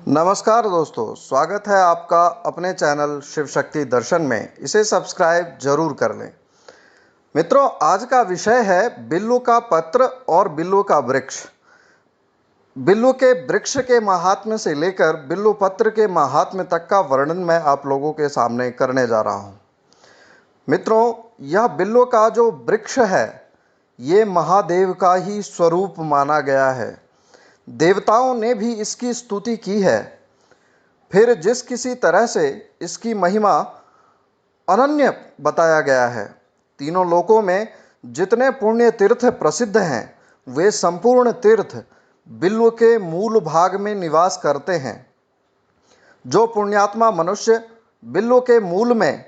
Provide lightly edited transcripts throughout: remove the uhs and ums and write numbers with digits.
नमस्कार दोस्तों, स्वागत है आपका अपने चैनल शिव शक्ति दर्शन में। इसे सब्सक्राइब जरूर कर लें। मित्रों, आज का विषय है बिल्लू का पत्र और बिल्लू का वृक्ष। बिल्लू के वृक्ष के महात्म्य से लेकर बिल्लू पत्र के महात्म्य तक का वर्णन मैं आप लोगों के सामने करने जा रहा हूँ। मित्रों, यह बिल्लू का जो वृक्ष है, ये महादेव का ही स्वरूप माना गया है। देवताओं ने भी इसकी स्तुति की है। फिर जिस किसी तरह से इसकी महिमा अनन्य बताया गया है, तीनों लोकों में जितने पुण्य तीर्थ प्रसिद्ध हैं, वे संपूर्ण तीर्थ बिल्व के मूल भाग में निवास करते हैं। जो पुण्यात्मा मनुष्य बिल्व के मूल में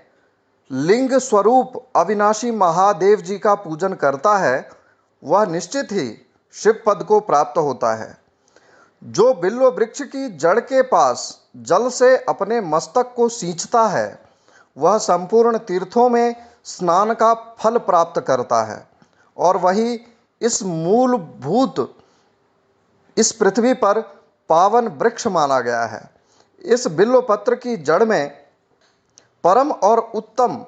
लिंग स्वरूप अविनाशी महादेव जी का पूजन करता है, वह निश्चित ही शिव पद को प्राप्त होता है। जो बिल्व वृक्ष की जड़ के पास जल से अपने मस्तक को सींचता है, वह संपूर्ण तीर्थों में स्नान का फल प्राप्त करता है और वही इस मूलभूत इस पृथ्वी पर पावन वृक्ष माना गया है। इस बिल्व पत्र की जड़ में परम और उत्तम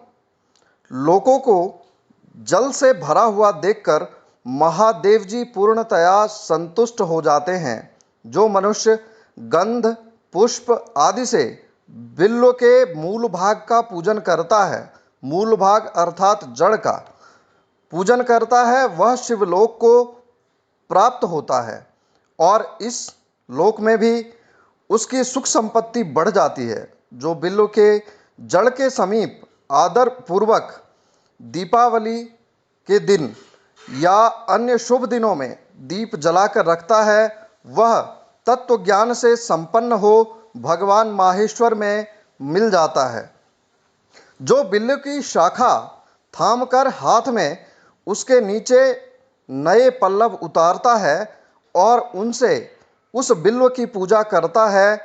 लोकों को जल से भरा हुआ देखकर महादेव जी पूर्णतया संतुष्ट हो जाते हैं। जो मनुष्य गंध पुष्प आदि से बिल्व के मूल भाग का पूजन करता है, मूल भाग अर्थात जड़ का पूजन करता है, वह शिवलोक को प्राप्त होता है और इस लोक में भी उसकी सुख संपत्ति बढ़ जाती है। जो बिल्व के जड़ के समीप आदर पूर्वक दीपावली के दिन या अन्य शुभ दिनों में दीप जलाकर रखता है, वह तत्व ज्ञान से संपन्न हो भगवान माहेश्वर में मिल जाता है। जो बिल्व की शाखा थामकर हाथ में उसके नीचे नए पल्लव उतारता है और उनसे उस बिल्व की पूजा करता है,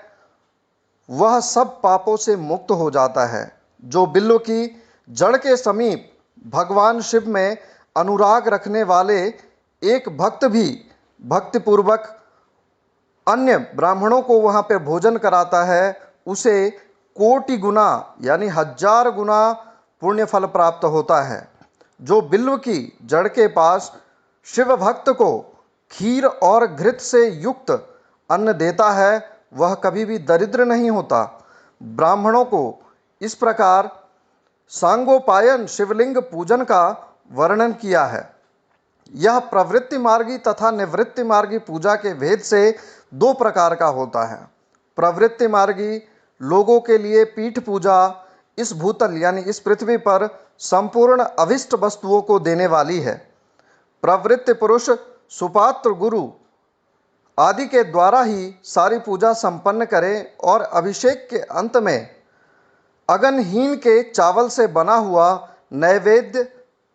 वह सब पापों से मुक्त हो जाता है। जो बिल्व की जड़ के समीप भगवान शिव में अनुराग रखने वाले एक भक्त भी भक्तिपूर्वक अन्य ब्राह्मणों को वहाँ पर भोजन कराता है, उसे कोटि गुना यानी 1000 गुना पुण्य फल प्राप्त होता है। जो बिल्व की जड़ के पास शिव भक्त को खीर और घृत से युक्त अन्न देता है, वह कभी भी दरिद्र नहीं होता। ब्राह्मणों को इस प्रकार सांगोपायन शिवलिंग पूजन का वर्णन किया है। यह प्रवृत्ति मार्गी तथा निवृत्ति मार्गी पूजा के भेद से 2 प्रकार का होता है। प्रवृत्ति मार्गी लोगों के लिए पीठ पूजा इस भूतल यानी इस पृथ्वी पर संपूर्ण अभिष्ट वस्तुओं को देने वाली है। प्रवृत्ति पुरुष सुपात्र गुरु आदि के द्वारा ही सारी पूजा संपन्न करे और अभिषेक के अंत में अगनहीन के चावल से बना हुआ नैवेद्य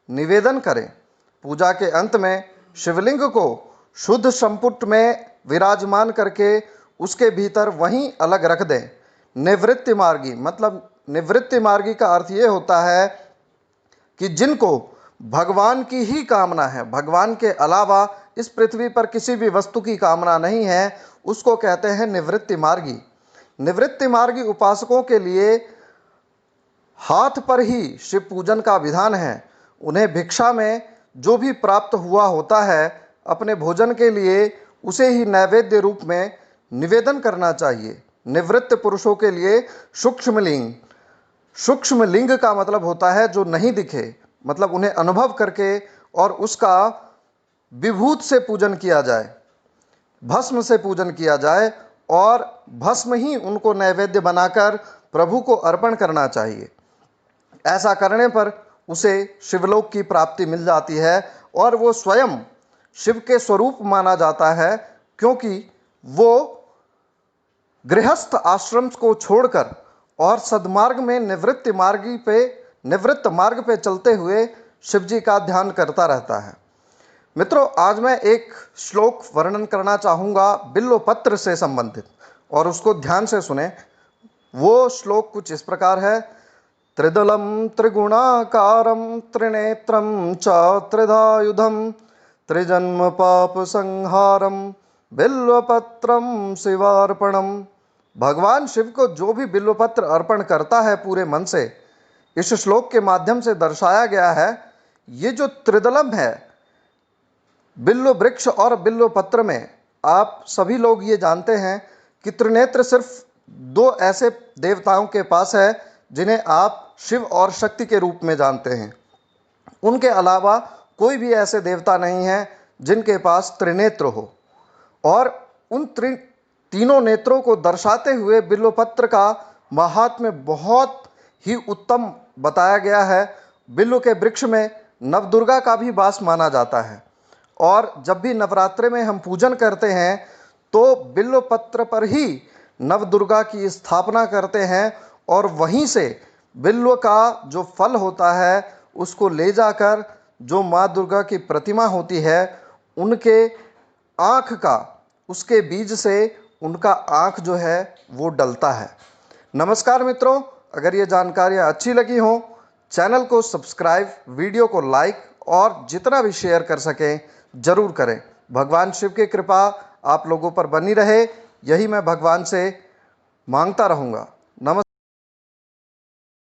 निवेदन करें। पूजा के अंत में शिवलिंग को शुद्ध संपुट में विराजमान करके उसके भीतर वहीं अलग रख दें। निवृत्ति मार्गी मतलब निवृत्ति मार्गी का अर्थ ये होता है कि जिनको भगवान की ही कामना है, भगवान के अलावा इस पृथ्वी पर किसी भी वस्तु की कामना नहीं है, उसको कहते हैं निवृत्ति मार्गी। निवृत्ति मार्गी उपासकों के लिए हाथ पर ही शिव पूजन का विधान है। उन्हें भिक्षा में जो भी प्राप्त हुआ होता है, अपने भोजन के लिए उसे ही नैवेद्य रूप में निवेदन करना चाहिए। निवृत्त पुरुषों के लिए सूक्ष्म लिंग, सूक्ष्म लिंग का मतलब होता है जो नहीं दिखे, मतलब उन्हें अनुभव करके और उसका विभूत से पूजन किया जाए, भस्म से पूजन किया जाए और भस्म ही उनको नैवेद्य बनाकर प्रभु को अर्पण करना चाहिए। ऐसा करने पर उसे शिवलोक की प्राप्ति मिल जाती है और वो स्वयं शिव के स्वरूप माना जाता है, क्योंकि वो गृहस्थ आश्रम को छोड़कर और सद्मार्ग में निवृत्त मार्ग पे चलते हुए शिव जी का ध्यान करता रहता है। मित्रों, आज मैं एक श्लोक वर्णन करना चाहूँगा बिल्व पत्र से संबंधित, और उसको ध्यान से सुने। वो श्लोक कुछ इस प्रकार है। त्रिदलं त्रिगुणाकारं त्रिनेत्रं च त्रिधायुधं त्रिजन्म पाप संहारं बिल्वपत्रं शिवार्पणम्। भगवान शिव को जो भी बिल्वपत्र अर्पण करता है पूरे मन से, इस श्लोक के माध्यम से दर्शाया गया है। ये जो त्रिदलम है, बिल्व वृक्ष और बिल्व पत्र में, आप सभी लोग ये जानते हैं कि त्रिनेत्र सिर्फ दो ऐसे देवताओं के पास है जिन्हें आप शिव और शक्ति के रूप में जानते हैं। उनके अलावा कोई भी ऐसे देवता नहीं है जिनके पास त्रिनेत्र हो। और उन तीनों नेत्रों को दर्शाते हुए बिल्वपत्र का महात्म्य बहुत ही उत्तम बताया गया है। बिल्व के वृक्ष में नवदुर्गा का भी वास माना जाता है, और जब भी नवरात्रि में हम पूजन करते हैं तो बिल्वपत्र पर ही नवदुर्गा की स्थापना करते हैं, और वहीं से बिल्व का जो फल होता है उसको ले जाकर जो माँ दुर्गा की प्रतिमा होती है उनके आँख का, उसके बीज से उनका आँख जो है वो डलता है। नमस्कार मित्रों, अगर ये जानकारियाँ अच्छी लगी हों, चैनल को सब्सक्राइब, वीडियो को लाइक और जितना भी शेयर कर सकें ज़रूर करें। भगवान शिव की कृपा आप लोगों पर बनी रहे, यही मैं भगवान से मांगता रहूँगा।